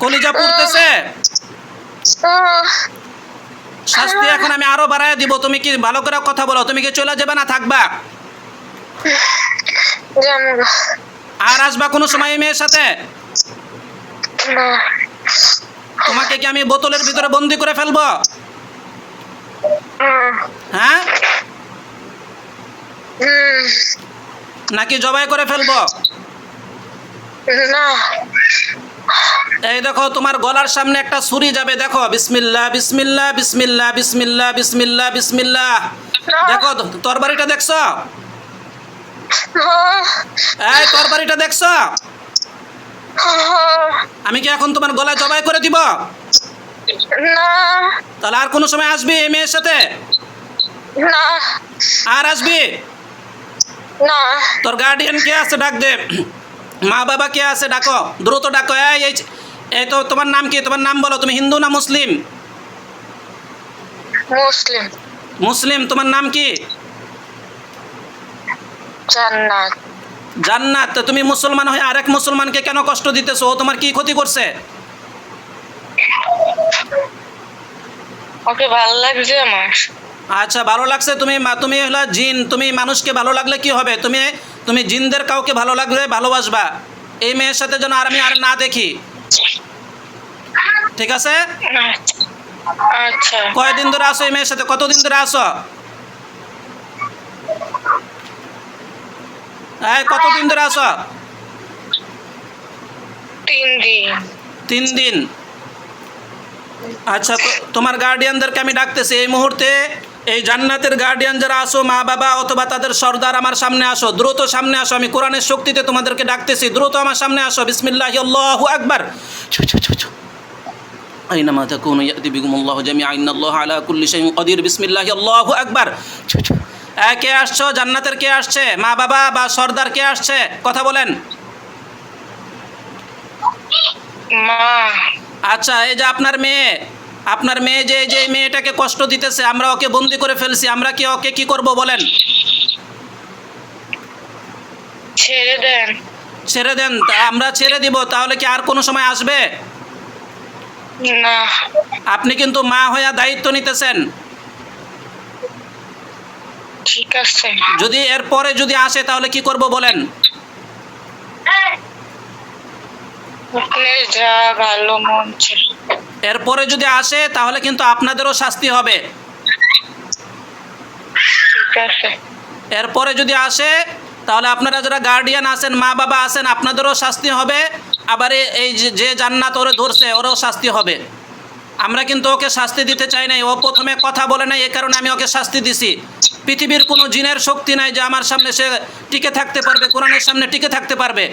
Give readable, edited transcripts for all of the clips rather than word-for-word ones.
কলিজা পুড়তেছে? শাস্তি এখন আমি আরো বাড়ায় দিব। তুমি কি ভালো করে কথা বলো, তুমি কি চলে যাবে না থাকবা? আর আসবা কোনো সময় এই মেয়ের সাথে? তোমাকে কি আমি বোতলের ভিতরে বন্দি করে ফেলবো? হ্যাঁ, নাকি জবাই করে ফেলবো? না, এই দেখো তোমার গলার সামনে একটা ছুরি যাবে, দেখো বিসমিল্লাহ বিসমিল্লাহ বিসমিল্লাহ বিসমিল্লাহ বিসমিল্লাহ বিসমিল্লাহ। দেখো তরবারিটা দেখছো? এই তরবারিটা দেখছো? আমি কি এখন তোমার গলায় জবাই করে দিব? না, তাহলে আর কোনো সময় আসবি এই মেয়ের সাথে? না, আর আসবি? না। তোর গার্ডিয়ান কে আছে ডাক দে, মা বাবা কে আছে ডাকো, দ্রুত ডাকো। এই তো তোমার নাম কি? তোমার নাম বলো। তুমি হিন্দু না মুসলিম? মুসলিম। মুসলিম। তোমার নাম কি? জান্নাত। জান্নাত। তো তুমি মুসলমান হয়ে আরেক মুসলমানকে কেন কষ্ট দিতেছো? ও তোমার কি ক্ষতি করছে? ওকে ভালো লাগছে আমার। আচ্ছা, ভালো লাগছে। তুমি হলো জিন। তুমি মানুষকে ভালো লাগলে কি হবে? তুমি জিনদের কাউকে ভালো লাগলে ভালোবাসবা। এই মেয়ের সাথে যেন আমি আর না দেখি, ঠিক আছে? আচ্ছা। কয়দিন ধরে আসো এই মেয়ের সাথে? কতদিন ধরে আসো? এই কতদিন ধরে আসো? 3 দিন। 3 দিন। আচ্ছা, তোমার গার্ডিয়ানদেরকে আমি ডাকতেছি এই মুহূর্তে। এই জান্নাতের গার্ডিয়ান যারা আসো, মা বাবা অথবা তাদের সর্দার, আমার সামনে আসো, দ্রুত সামনে আসো। আমি কোরআনের শক্তিতে তোমাদেরকে ডাকতেছি, দ্রুত আমার সামনে আসো। বিসমিল্লাহি আল্লাহু আকবার। আইনামা তাকুনু ইয়াতি বিকুমুল্লাহু জামিআন ইন্নাল্লাহা আলা কুল্লি শাইইন কাদির। বিসমিল্লাহি আল্লাহু আকবার। কে আসছো? জান্নাতের কে আসছে? মা বাবা বা সর্দার কে আসছে? কথা বলেন। মা। আচ্ছা, এই যে আপনার মেয়ে যে মেয়েটাকে কষ্ট দিতেছে, আমরা ওকে বন্দি করে ফেলছি, আমরা কি ওকে কি করব বলেন? ছেড়ে দেন। ছেড়ে দেন। আমরা ছেড়ে দিব। তাহলে কি আর কোনো সময় আসবে? না। আপনি কিন্তু মা হয়ে দায়িত্ব নিতেছেন। ঠিক আছে। যদি এরপরে যদি আসে তাহলে কি করব বলেন? আপনি যা ভালো মন চায়। এরপরে যদি আসে তাহলে কিন্তু আপনাদেরও শাস্তি হবে। ঠিক আছে। এরপরে যদি আসে তাহলে আপনারা যারা গার্ডিয়ান আছেন, মা বাবা আছেন, আপনাদেরও শাস্তি হবে। আবার এই যে জান্নাত ওরে ধরছে, ওরও শাস্তি হবে। আমরা কিন্তু ওকে শাস্তি দিতে চাই নাই। ও প্রথমে কথা বলে নাই, এই কারণে আমি ওকে শাস্তি দিছি। পৃথিবীর কোনো জিনের শক্তি নাই যে আমার সামনে সে টিকে থাকতে পারবে, কোরআনের সামনে টিকে থাকতে পারবে।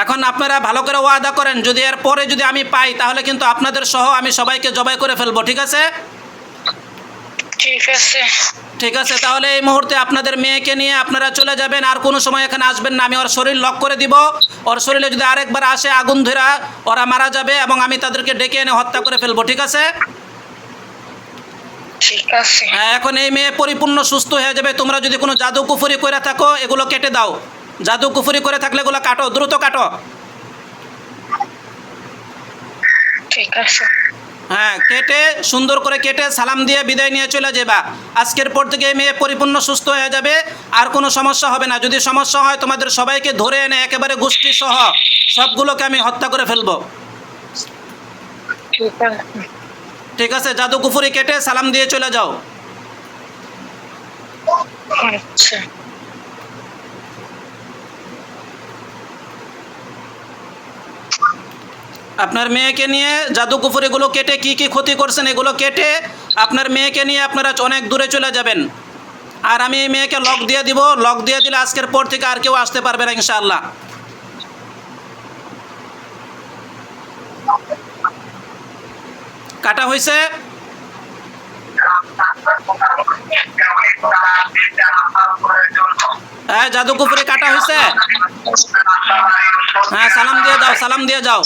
এখন আপনারা ভালো করে ওয়াদা করেন, যদি এর পরে যদি আমি পাই তাহলে কিন্তু আপনাদের সহ আমি সবাইকে জবাই করে ফেলবো, ঠিক আছে? ঠিক আছে। ঠিক আছে, তাহলে এই মুহূর্তে আপনাদের মেয়েকে নিয়ে আপনারা চলে যাবেন। আর কোনো সময় এখানে আসবেন না। আমি ওর শরীর লক করে দিব। ওর শরীরে যদি আরেকবার আসে আগুন ধরা, ওরা মারা যাবে এবং আমি তাদেরকে ডেকে এনে হত্যা করে ফেলবো, ঠিক আছে? ঠিক আছে। এখন এই মেয়ে পরিপূর্ণ সুস্থ হয়ে যাবে। তোমরা যদি কোনো জাদু কুফরি করে থাকো এগুলো কেটে দাও। জাদু কুফরি করে থাকলে এগুলো কাটো, দ্রুত কাটো। ঠিক আছে। হ্যাঁ, কেটে সুন্দর করে কেটে সালাম দিয়ে বিদায় নিয়ে চলে যাবা। আজকের পর থেকে এই মেয়ে পরিপূর্ণ সুস্থ হয়ে যাবে, আর কোনো সমস্যা হবে না। যদি সমস্যা হয় তোমাদের সবাইকে ধরে এনে একেবারে গোষ্ঠী সহ সবগুলোকে আমি হত্যা করে ফেলবো। ঠিক আছে। ঠিক আছে, জাদু কুফরি কেটে সালাম দিয়ে চলে যাও। আচ্ছা। আপনার মেয়েকে নিয়ে জাদু কুফরিগুলো কেটে কি কি ক্ষতি করছেন এগুলো কেটে আপনার মেয়েকে নিয়ে আপনারা অনেক দূরে চলে যাবেন। আর আমি এই মেয়েকে লক দিয়ে দিব। লক দিয়ে দিলে আজকের পর থেকে আর কেউ আসতে পারবে না ইনশাআল্লাহ। কাটা হয়েছে? হ্যাঁ, জাদু কুফরি কাটা হয়েছে। হ্যাঁ, সালাম দিয়ে যাও, সালাম দিয়ে যাও।